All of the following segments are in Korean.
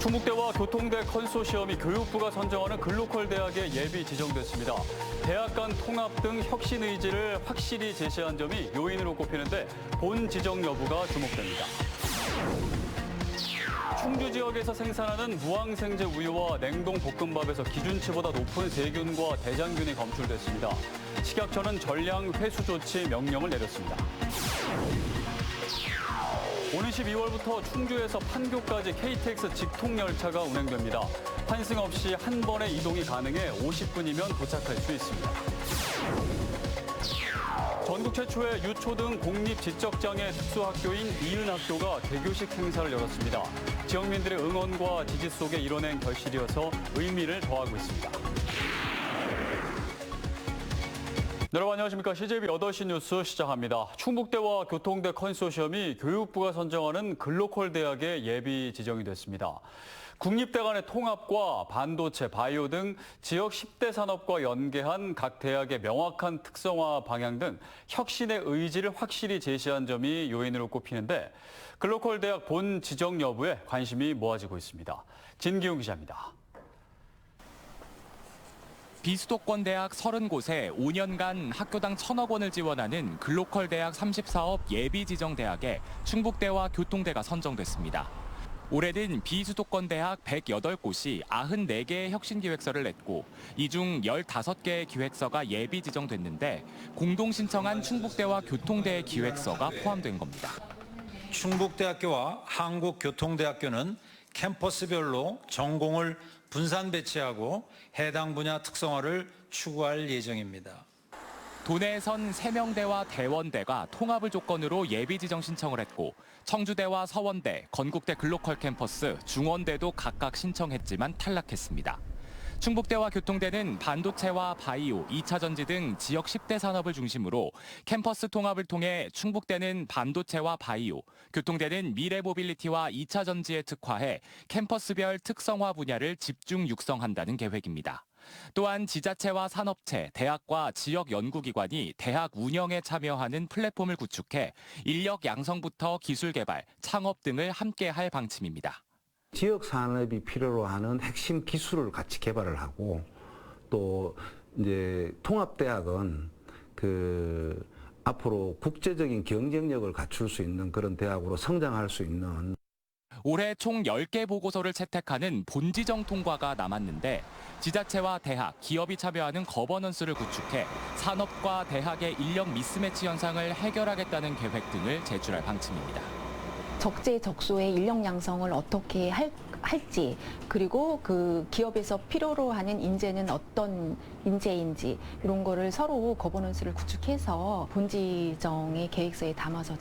충북대와 교통대 컨소시엄이 교육부가 선정하는 글로컬 대학에 예비 지정됐습니다. 대학 간 통합 등 혁신 의지를 확실히 제시한 점이 요인으로 꼽히는데 본 지정 여부가 주목됩니다. 충주 지역에서 생산하는 무항생제 우유와 냉동 볶음밥에서 기준치보다 높은 세균과 대장균이 검출됐습니다. 식약처는 전량 회수 조치 명령을 내렸습니다. 오는 12월부터 충주에서 판교까지 KTX 직통열차가 운행됩니다. 환승 없이 한 번에 이동이 가능해 50분이면 도착할 수 있습니다. 전국 최초의 유초등 공립지적장애 특수학교인 이은학교가 개교식 행사를 열었습니다. 지역민들의 응원과 지지 속에 이뤄낸 결실이어서 의미를 더하고 있습니다. 여러분 안녕하십니까. CJB 8시 뉴스 시작합니다. 충북대와 교통대 컨소시엄이 교육부가 선정하는 글로컬 대학에 예비 지정이 됐습니다. 국립대 간의 통합과 반도체, 바이오 등 지역 10대 산업과 연계한 각 대학의 명확한 특성화 방향 등 혁신의 의지를 확실히 제시한 점이 요인으로 꼽히는데 글로컬 대학 본 지정 여부에 관심이 모아지고 있습니다. 진기용 기자입니다. 비수도권 대학 30곳에 5년간 학교당 1,000억 원을 지원하는 글로컬 대학 34업 예비 지정 대학에 충북대와 교통대가 선정됐습니다. 올해는 비수도권 대학 108곳이 94개의 혁신 기획서를 냈고 이 중 15개의 기획서가 예비 지정됐는데 공동 신청한 충북대와 교통대의 기획서가 포함된 겁니다. 충북대학교와 한국교통대학교는 캠퍼스별로 전공을 분산 배치하고 해당 분야 특성화를 추구할 예정입니다. 도내에선 세명대와 대원대가 통합을 조건으로 예비 지정 신청을 했고 청주대와 서원대, 건국대 글로컬 캠퍼스, 중원대도 각각 신청했지만 탈락했습니다. 충북대와 교통대는 반도체와 바이오, 2차 전지 등 지역 10대 산업을 중심으로 캠퍼스 통합을 통해 충북대는 반도체와 바이오, 교통대는 미래 모빌리티와 2차 전지에 특화해 캠퍼스별 특성화 분야를 집중 육성한다는 계획입니다. 또한 지자체와 산업체, 대학과 지역 연구기관이 대학 운영에 참여하는 플랫폼을 구축해 인력 양성부터 기술 개발, 창업 등을 함께 할 방침입니다. 지역 산업이 필요로 하는 핵심 기술을 같이 개발을 하고 또 이제 통합대학은 앞으로 국제적인 경쟁력을 갖출 수 있는 그런 대학으로 성장할 수 있는. 올해 총 10개 보고서를 채택하는 본지정 통과가 남았는데 지자체와 대학, 기업이 참여하는 거버넌스를 구축해 산업과 대학의 인력 미스매치 현상을 해결하겠다는 계획 등을 제출할 방침입니다. 적재적소의 인력 양성을 어떻게 할지 그리고 그 기업에서 필요로 하는 인재는 어떤 인재인지 이런 거를 서로 거버넌스를 구축해서 본지정의 계획서에 담아서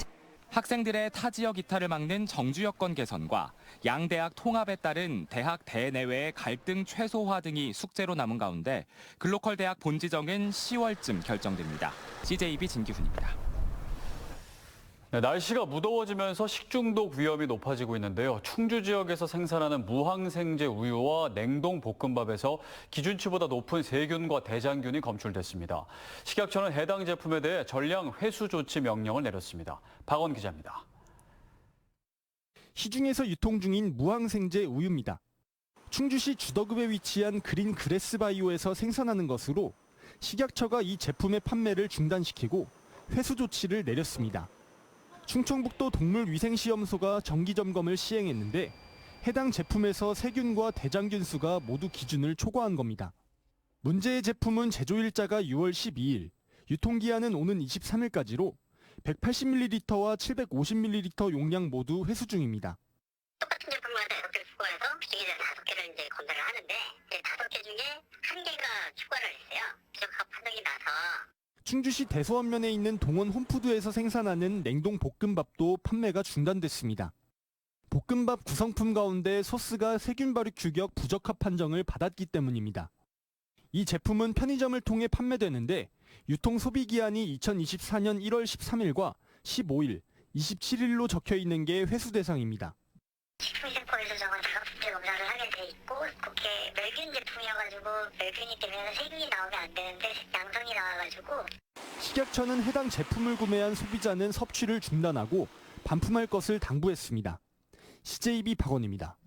학생들의 타 지역 이탈을 막는 정주 여건 개선과 양대학 통합에 따른 대학 대내외의 갈등 최소화 등이 숙제로 남은 가운데 글로컬 대학 본지정은 10월쯤 결정됩니다. CJB 진기훈입니다. 네, 날씨가 무더워지면서 식중독 위험이 높아지고 있는데요. 충주 지역에서 생산하는 무항생제 우유와 냉동 볶음밥에서 기준치보다 높은 세균과 대장균이 검출됐습니다. 식약처는 해당 제품에 대해 전량 회수 조치 명령을 내렸습니다. 박원 기자입니다. 시중에서 유통 중인 무항생제 우유입니다. 충주시 주덕읍에 위치한 그린 그레스 바이오에서 생산하는 것으로 식약처가 이 제품의 판매를 중단시키고 회수 조치를 내렸습니다. 충청북도 동물위생시험소가 정기점검을 시행했는데 해당 제품에서 세균과 대장균 수가 모두 기준을 초과한 겁니다. 문제의 제품은 제조일자가 6월 12일, 유통기한은 오는 23일까지로 180ml와 750ml 용량 모두 회수 중입니다. 똑같은 제품마다 6개를 추가해서 기계에서 5개를 이제 검사를 하는데 5개 중에 1개가 추가를 했어요. 부적합 판정이 나서. 충주시 대서원면에 있는 동원 홈푸드에서 생산하는 냉동 볶음밥도 판매가 중단됐습니다. 볶음밥 구성품 가운데 소스가 세균 발육 규격 부적합 판정을 받았기 때문입니다. 이 제품은 편의점을 통해 판매되는데 유통 소비 기한이 2024년 1월 13일과 15일, 27일로 적혀 있는 게 회수 대상입니다. 식품심포에서 저건 자가품질 검사를 하게 돼 있고 그게 멸균 제품이어가지고 멸균이 되면 세균이 나오면 안 되는데 양성이 나와가지고. 식약처는 해당 제품을 구매한 소비자는 섭취를 중단하고 반품할 것을 당부했습니다. CJB 박원입니다.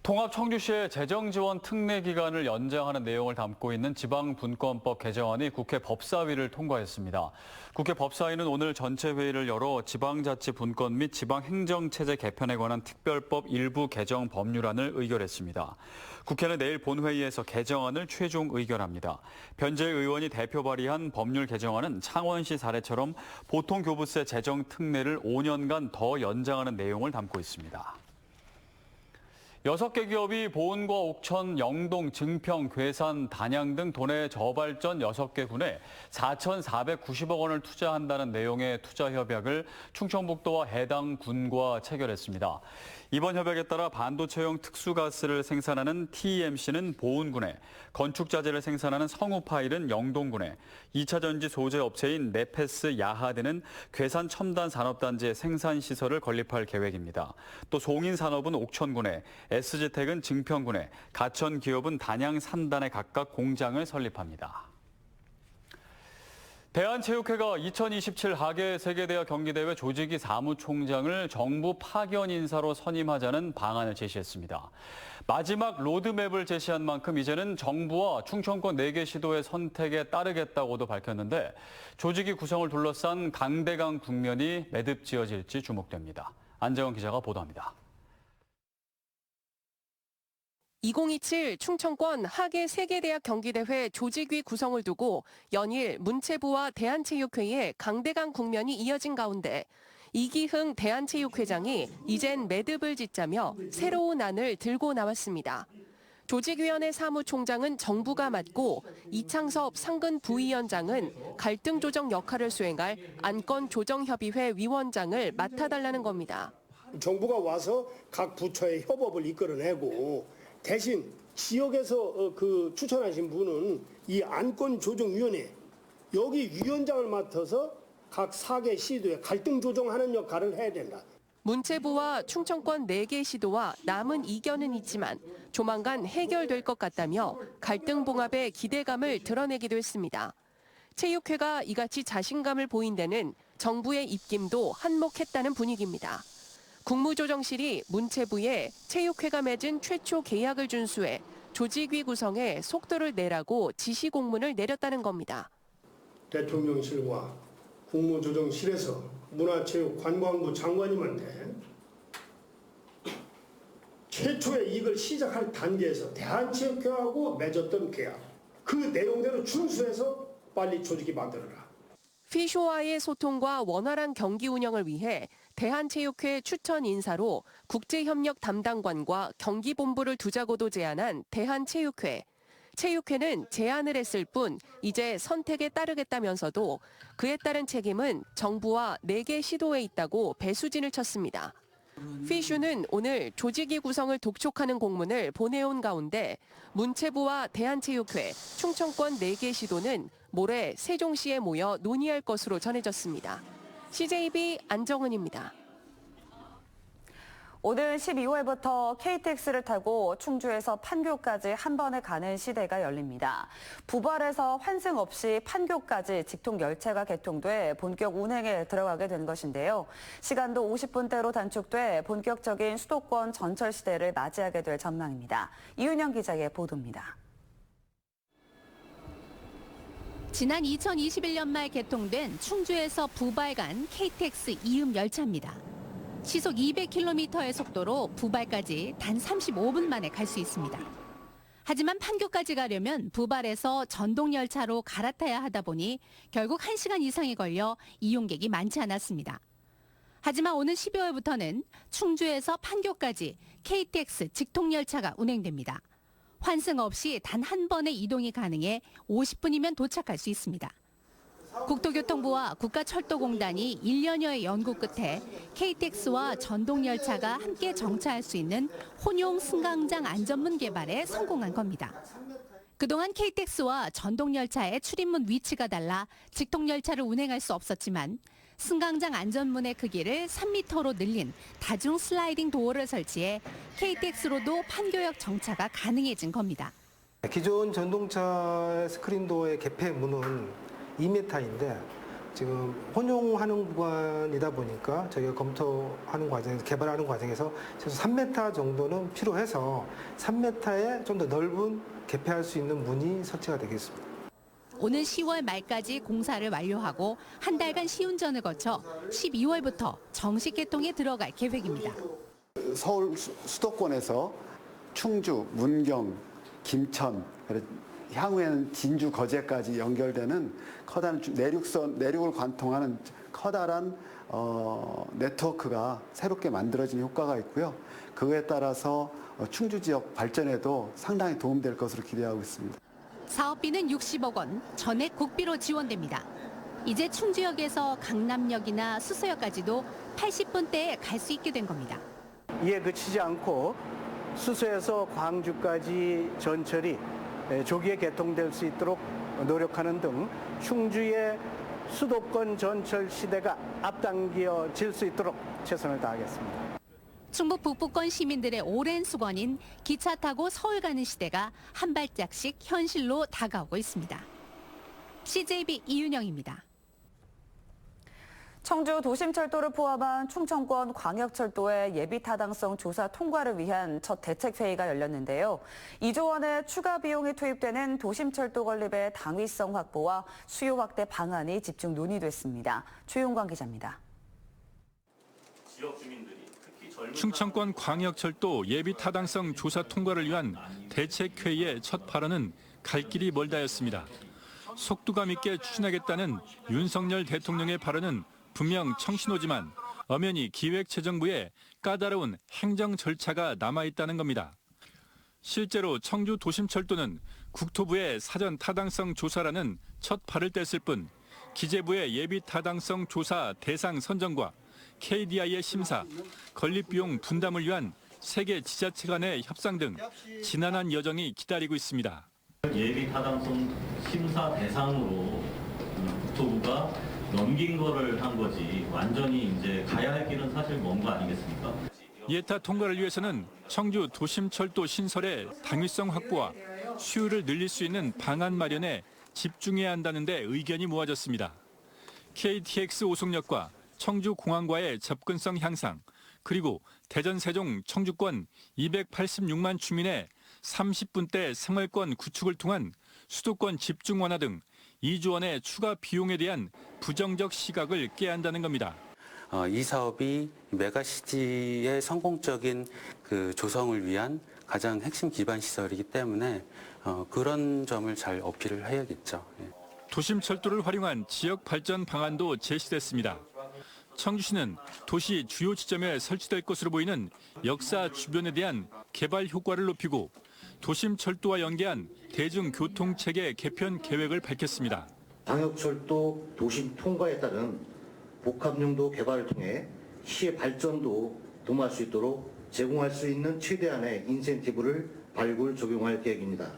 통합 청주시의 재정지원 특례 기간을 연장하는 내용을 담고 있는 지방분권법 개정안이 국회 법사위를 통과했습니다. 국회 법사위는 오늘 전체 회의를 열어 지방자치분권 및 지방행정체제 개편에 관한 특별법 일부 개정 법률안을 의결했습니다. 국회는 내일 본회의에서 개정안을 최종 의결합니다. 변재 의원이 대표 발의한 법률 개정안은 창원시 사례처럼 보통교부세 재정 특례를 5년간 더 연장하는 내용을 담고 있습니다. 6개 기업이 보은과 옥천, 영동, 증평, 괴산, 단양 등 도내 저발전 6개 군에 4,490억 원을 투자한다는 내용의 투자 협약을 충청북도와 해당 군과 체결했습니다. 이번 협약에 따라 반도체용 특수가스를 생산하는 TEMC는 보은군에, 건축자재를 생산하는 성우파일은 영동군에, 2차 전지 소재 업체인 네페스 야하드는 괴산 첨단 산업단지에 생산시설을 건립할 계획입니다. 또 송인산업은 옥천군에, SG텍은 증평군에, 가천기업은 단양 산단에 각각 공장을 설립합니다. 대한체육회가 2027 하계 세계대학 경기대회 조직위 사무총장을 정부 파견 인사로 선임하자는 방안을 제시했습니다. 마지막 로드맵을 제시한 만큼 이제는 정부와 충청권 4개 시도의 선택에 따르겠다고도 밝혔는데 조직위 구성을 둘러싼 강대강 국면이 매듭지어질지 주목됩니다. 안재원 기자가 보도합니다. 2027 충청권 하계 세계대학 경기대회 조직위 구성을 두고 연일 문체부와 대한체육회의 강대강 국면이 이어진 가운데 이기흥 대한체육회장이 이젠 매듭을 짓자며 새로운 안을 들고 나왔습니다. 조직위원회 사무총장은 정부가 맡고 이창섭 상근 부위원장은 갈등 조정 역할을 수행할 안건조정협의회 위원장을 맡아달라는 겁니다. 정부가 와서 각 부처의 협업을 이끌어내고 대신 지역에서 추천하신 분은 이 안건조정위원회 여기 위원장을 맡아서 각 4개 시도에 갈등 조정하는 역할을 해야 된다. 문체부와 충청권 4개 시도와 남은 이견은 있지만 조만간 해결될 것 같다며 갈등 봉합에 기대감을 드러내기도 했습니다. 체육회가 이같이 자신감을 보인 데는 정부의 입김도 한몫했다는 분위기입니다. 국무조정실이 문체부에 체육회가 맺은 최초 계약을 준수해 조직위 구성에 속도를 내라고 지시 공문을 내렸다는 겁니다. 대통령실과 국무조정실에서 문화체육관광부 장관님한테 최초의 이걸 시작할 단계에서 대한체육회하고 맺었던 계약 그 내용대로 준수해서 빨리 조직위 만들어라. 피쇼와의 소통과 원활한 경기 운영을 위해 대한체육회 추천 인사로 국제협력 담당관과 경기본부를 두자고도 제안한 대한체육회. 체육회는 제안을 했을 뿐 이제 선택에 따르겠다면서도 그에 따른 책임은 정부와 4개 시도에 있다고 배수진을 쳤습니다. 피쇼는 오늘 조직위 구성을 독촉하는 공문을 보내온 가운데 문체부와 대한체육회, 충청권 4개 시도는 모레 세종시에 모여 논의할 것으로 전해졌습니다. CJB 안정은입니다. 오는 12월부터 KTX를 타고 충주에서 판교까지 한 번에 가는 시대가 열립니다. 부발에서 환승 없이 판교까지 직통 열차가 개통돼 본격 운행에 들어가게 된 것인데요. 시간도 50분대로 단축돼 본격적인 수도권 전철 시대를 맞이하게 될 전망입니다. 이윤영 기자의 보도입니다. 지난 2021년 말 개통된 충주에서 부발 간 KTX 이음 열차입니다. 시속 200km의 속도로 부발까지 단 35분 만에 갈 수 있습니다. 하지만 판교까지 가려면 부발에서 전동열차로 갈아타야 하다 보니 결국 1시간 이상이 걸려 이용객이 많지 않았습니다. 하지만 오는 12월부터는 충주에서 판교까지 KTX 직통열차가 운행됩니다. 환승 없이 단 한 번의 이동이 가능해 50분이면 도착할 수 있습니다. 국토교통부와 국가철도공단이 1년여의 연구 끝에 KTX와 전동열차가 함께 정차할 수 있는 혼용 승강장 안전문 개발에 성공한 겁니다. 그동안 KTX와 전동열차의 출입문 위치가 달라 직통열차를 운행할 수 없었지만 승강장 안전문의 크기를 3m로 늘린 다중 슬라이딩 도어를 설치해 KTX로도 판교역 정차가 가능해진 겁니다. 기존 전동차 스크린 도어의 개폐문은 2m인데 지금 혼용하는 구간이다 보니까 저희가 검토하는 과정에서 개발하는 과정에서 최소 3m 정도는 필요해서 3m에 좀 더 넓은 개폐할 수 있는 문이 설치가 되겠습니다. 오는 10월 말까지 공사를 완료하고 한 달간 시운전을 거쳐 12월부터 정식 개통에 들어갈 계획입니다. 서울 수도권에서 충주, 문경, 김천, 향후에는 진주, 거제까지 연결되는 커다란 내륙을 관통하는 커다란 네트워크가 새롭게 만들어진 효과가 있고요. 그거에 따라서 충주 지역 발전에도 상당히 도움될 것으로 기대하고 있습니다. 사업비는 60억 원, 전액 국비로 지원됩니다. 이제 충주역에서 강남역이나 수서역까지도 80분대에 갈 수 있게 된 겁니다. 이에 그치지 않고 수서에서 광주까지 전철이 조기에 개통될 수 있도록 노력하는 등 충주의 수도권 전철 시대가 앞당겨질 수 있도록 최선을 다하겠습니다. 충북 북부권 시민들의 오랜 수건인 기차 타고 서울 가는 시대가 한 발짝씩 현실로 다가오고 있습니다. CJB 이윤영입니다. 청주 도심철도를 포함한 충청권 광역철도의 예비타당성 조사 통과를 위한 첫 대책회의가 열렸는데요. 2조 원의 추가 비용이 투입되는 도심철도 건립의 당위성 확보와 수요 확대 방안이 집중 논의됐습니다. 최용광 기자입니다. 충청권 광역철도 예비타당성 조사 통과를 위한 대책회의의 첫 발언은 갈 길이 멀다였습니다. 속도감 있게 추진하겠다는 윤석열 대통령의 발언은 분명 청신호지만 엄연히 기획재정부에 까다로운 행정 절차가 남아있다는 겁니다. 실제로 청주 도심철도는 국토부의 사전 타당성 조사라는 첫 발을 뗐을 뿐 기재부의 예비 타당성 조사 대상 선정과 KDI의 심사, 건립비용 분담을 위한 세계 지자체 간의 협상 등 지난한 여정이 기다리고 있습니다. 예비 타당성 심사 대상으로 국토부가 넘긴 거를 한 거지 완전히 이제 가야 할 길은 사실 먼 거 아니겠습니까? 예타 통과를 위해서는 청주 도심철도 신설의 당위성 확보와 수요를 늘릴 수 있는 방안 마련에 집중해야 한다는 데 의견이 모아졌습니다. KTX 오송역과 청주공항과의 접근성 향상, 그리고 대전, 세종, 청주권 286만 주민의 30분대 생활권 구축을 통한 수도권 집중 완화 등 2조 원의 추가 비용에 대한 부정적 시각을 깨야 한다는 겁니다. 이 사업이 메가시티의 성공적인 조성을 위한 가장 핵심 기반 시설이기 때문에 그런 점을 잘 어필을 해야겠죠. 도심철도를 활용한 지역 발전 방안도 제시됐습니다. 청주시는 도시 주요 지점에 설치될 것으로 보이는 역사 주변에 대한 개발 효과를 높이고 도심철도와 연계한 대중교통체계 개편 계획을 밝혔습니다. 광역철도 도심 통과에 따른 복합용도 개발을 통해 시의 발전도 도모할 수 있도록 제공할 수 있는 최대한의 인센티브를 발굴 적용할 계획입니다.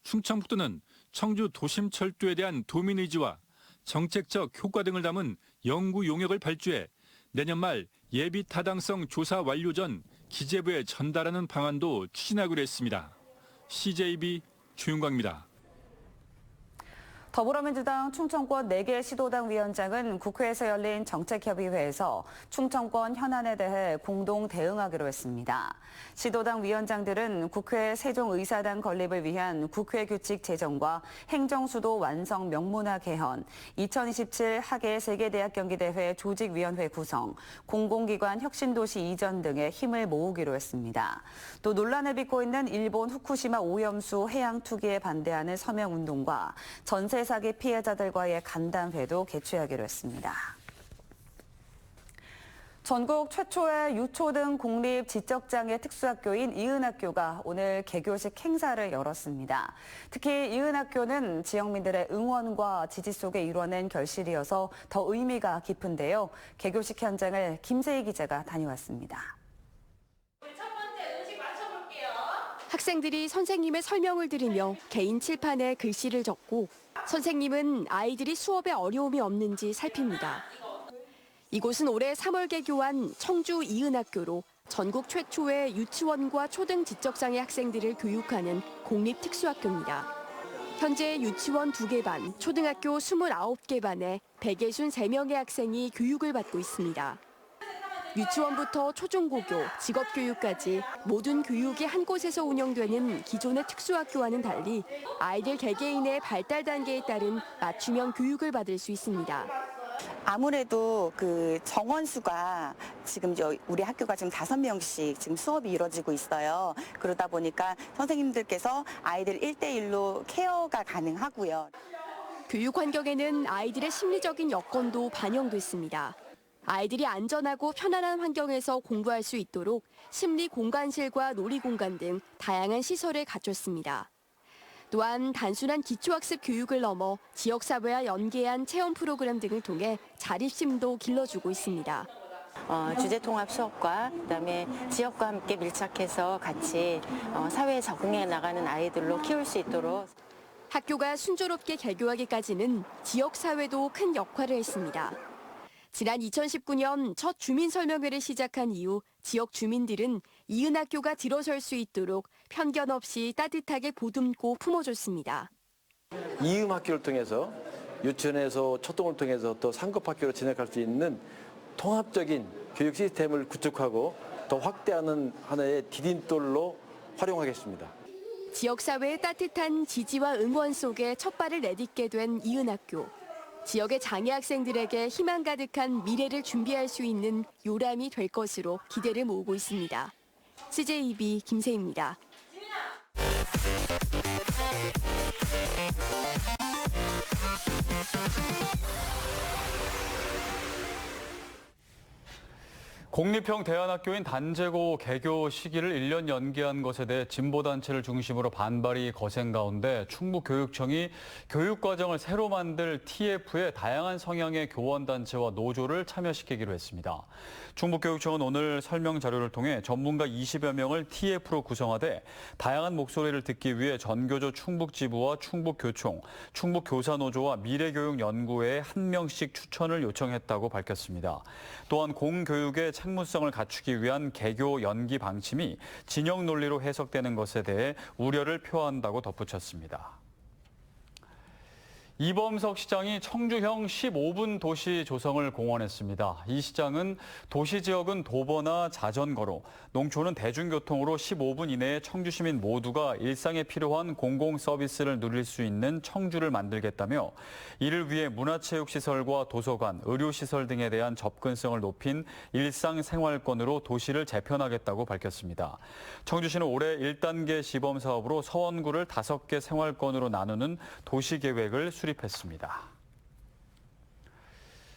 충청북도는 청주 도심철도에 대한 도민 의지와 정책적 효과 등을 담은 연구 용역을 발주해 내년 말 예비 타당성 조사 완료 전 기재부에 전달하는 방안도 추진하기로 했습니다. CJB 조윤광입니다. 더불어민주당 충청권 4개 시도당 위원장은 국회에서 열린 정책협의회에서 충청권 현안에 대해 공동 대응하기로 했습니다. 시도당 위원장들은 국회 세종의사당 건립을 위한 국회 규칙 제정과 행정수도 완성 명문화 개헌, 2027 하계 세계대학 경기대회 조직위원회 구성, 공공기관 혁신도시 이전 등에 힘을 모으기로 했습니다. 또 논란을 빚고 있는 일본 후쿠시마 오염수 해양 투기에 반대하는 서명운동과 전세 사기 피해자들과의 간담회도 개최하기로 했습니다. 전국 최초의 유초등 공립 지적장애 특수학교인 이은학교가 오늘 개교식 행사를 열었습니다. 특히 이은학교는 지역민들의 응원과 지지 속에 이뤄낸 결실이어서 더 의미가 깊은데요. 개교식 현장을 김세희 기자가 다녀왔습니다. 학생들이 선생님의 설명을 들으며 개인 칠판에 글씨를 적고 선생님은 아이들이 수업에 어려움이 없는지 살핍니다. 이곳은 올해 3월 개교한 청주 이은학교로 전국 최초의 유치원과 초등 지적장애 학생들을 교육하는 공립특수학교입니다. 현재 유치원 2개 반, 초등학교 29개 반에 163명의 학생이 교육을 받고 있습니다. 유치원부터 초중고교, 직업교육까지 모든 교육이 한 곳에서 운영되는 기존의 특수학교와는 달리 아이들 개개인의 발달 단계에 따른 맞춤형 교육을 받을 수 있습니다. 아무래도 그 정원수가 지금 우리 학교가 지금 5명씩 지금 수업이 이루어지고 있어요. 그러다 보니까 선생님들께서 아이들 1대1로 케어가 가능하고요. 교육 환경에는 아이들의 심리적인 여건도 반영됐습니다. 아이들이 안전하고 편안한 환경에서 공부할 수 있도록 심리 공간실과 놀이 공간 등 다양한 시설을 갖췄습니다. 또한 단순한 기초학습 교육을 넘어 지역사회와 연계한 체험 프로그램 등을 통해 자립심도 길러주고 있습니다. 주제통합 수업과 그다음에 지역과 함께 밀착해서 같이 사회에 적응해 나가는 아이들로 키울 수 있도록. 학교가 순조롭게 개교하기까지는 지역사회도 큰 역할을 했습니다. 지난 2019년 첫 주민설명회를 시작한 이후 지역 주민들은 이은학교가 들어설 수 있도록 편견 없이 따뜻하게 보듬고 품어줬습니다. 이음학교를 통해서 유치원에서 초등을 통해서 또 상급학교로 진학할 수 있는 통합적인 교육 시스템을 구축하고 더 확대하는 하나의 디딤돌로 활용하겠습니다. 지역사회의 따뜻한 지지와 응원 속에 첫 발을 내딛게 된 이은학교. 지역의 장애 학생들에게 희망 가득한 미래를 준비할 수 있는 요람이 될 것으로 기대를 모으고 있습니다. CJEB 김세희입니다. 공립형 대안학교인 단제고 개교 시기를 1년 연기한 것에 대해 진보단체를 중심으로 반발이 거센 가운데 충북교육청이 교육과정을 새로 만들 TF에 다양한 성향의 교원단체와 노조를 참여시키기로 했습니다. 충북교육청은 오늘 설명 자료를 통해 전문가 20여 명을 TF로 구성하되 다양한 목소리를 듣기 위해 전교조 충북지부와 충북교총, 충북교사노조와 미래교육연구회에 1명씩 추천을 요청했다고 밝혔습니다. 또한 공교육의 책무성을 갖추기 위한 개교 연기 방침이 진영 논리로 해석되는 것에 대해 우려를 표한다고 덧붙였습니다. 이범석 시장이 청주형 15분 도시 조성을 공언했습니다. 이 시장은 도시 지역은 도보나 자전거로, 농촌은 대중교통으로 15분 이내에 청주 시민 모두가 일상에 필요한 공공 서비스를 누릴 수 있는 청주를 만들겠다며 이를 위해 문화체육시설과 도서관, 의료시설 등에 대한 접근성을 높인 일상생활권으로 도시를 재편하겠다고 밝혔습니다. 청주시는 올해 1단계 시범사업으로 서원구를 5개 생활권으로 나누는 도시계획을 수립했습니다.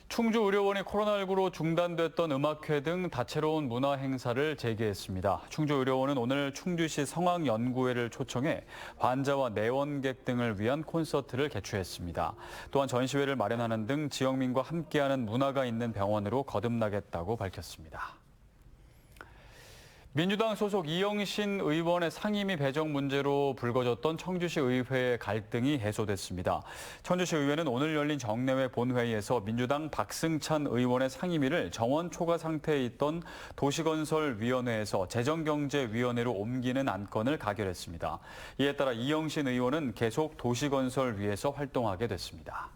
충주의료원이 코로나19로 중단됐던 음악회 등 다채로운 문화 행사를 재개했습니다. 충주의료원은 오늘 충주시 성악연구회를 초청해 환자와 내원객 등을 위한 콘서트를 개최했습니다. 또한 전시회를 마련하는 등 지역민과 함께하는 문화가 있는 병원으로 거듭나겠다고 밝혔습니다. 민주당 소속 이영신 의원의 상임위 배정 문제로 불거졌던 청주시 의회의 갈등이 해소됐습니다. 청주시 의회는 오늘 열린 정례회 본회의에서 민주당 박승찬 의원의 상임위를 정원 초과 상태에 있던 도시건설위원회에서 재정경제위원회로 옮기는 안건을 가결했습니다. 이에 따라 이영신 의원은 계속 도시건설위에서 활동하게 됐습니다.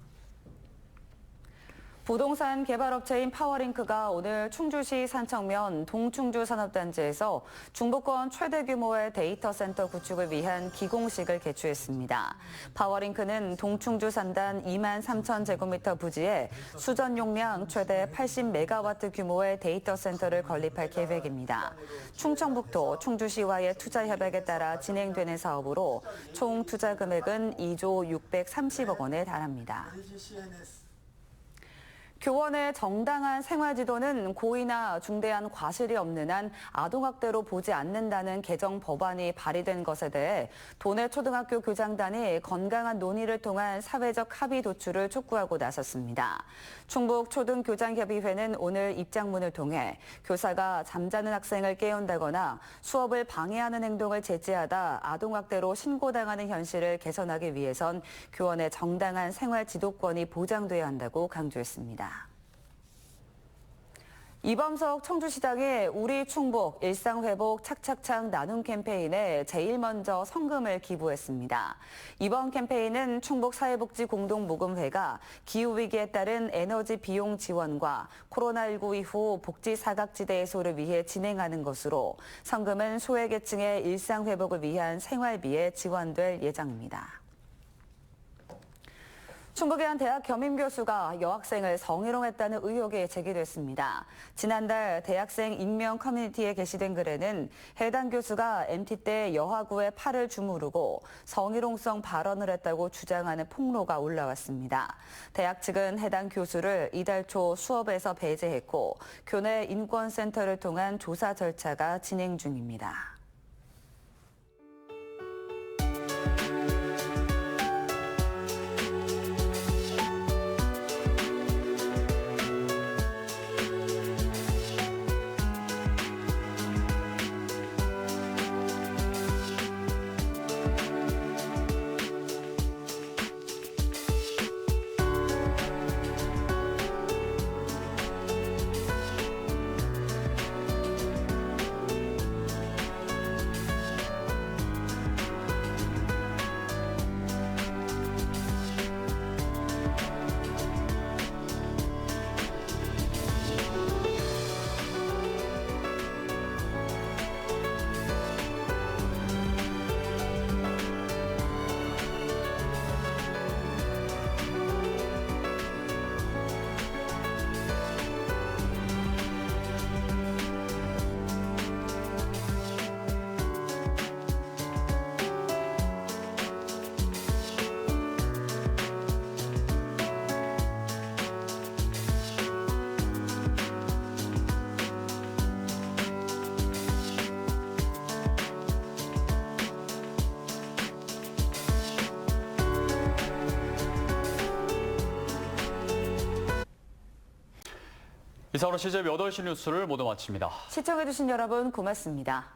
부동산 개발업체인 파워링크가 오늘 충주시 산청면 동충주 산업단지에서 중부권 최대 규모의 데이터 센터 구축을 위한 기공식을 개최했습니다. 파워링크는 동충주 산단 2만 3천 제곱미터 부지에 수전 용량 최대 80메가와트 규모의 데이터 센터를 건립할 계획입니다. 충청북도 충주시와의 투자 협약에 따라 진행되는 사업으로 총 투자 금액은 2조 630억 원에 달합니다. 교원의 정당한 생활지도는 고의나 중대한 과실이 없는 한 아동학대로 보지 않는다는 개정 법안이 발의된 것에 대해 도내 초등학교 교장단이 건강한 논의를 통한 사회적 합의 도출을 촉구하고 나섰습니다. 충북초등교장협의회는 오늘 입장문을 통해 교사가 잠자는 학생을 깨운다거나 수업을 방해하는 행동을 제지하다 아동학대로 신고당하는 현실을 개선하기 위해선 교원의 정당한 생활지도권이 보장돼야 한다고 강조했습니다. 이범석 청주시장이 우리 충북 일상회복 착착착 나눔 캠페인에 제일 먼저 성금을 기부했습니다. 이번 캠페인은 충북사회복지공동모금회가 기후위기에 따른 에너지 비용 지원과 코로나19 이후 복지 사각지대 해소를 위해 진행하는 것으로 성금은 소외계층의 일상회복을 위한 생활비에 지원될 예정입니다. 충북의 한 대학 겸임교수가 여학생을 성희롱했다는 의혹이 제기됐습니다. 지난달 대학생 익명 커뮤니티에 게시된 글에는 해당 교수가 MT 때 여하구의 팔을 주무르고 성희롱성 발언을 했다고 주장하는 폭로가 올라왔습니다. 대학 측은 해당 교수를 이달 초 수업에서 배제했고 교내 인권센터를 통한 조사 절차가 진행 중입니다. 이상으로 CJB 8시 뉴스를 모두 마칩니다. 시청해주신 여러분 고맙습니다.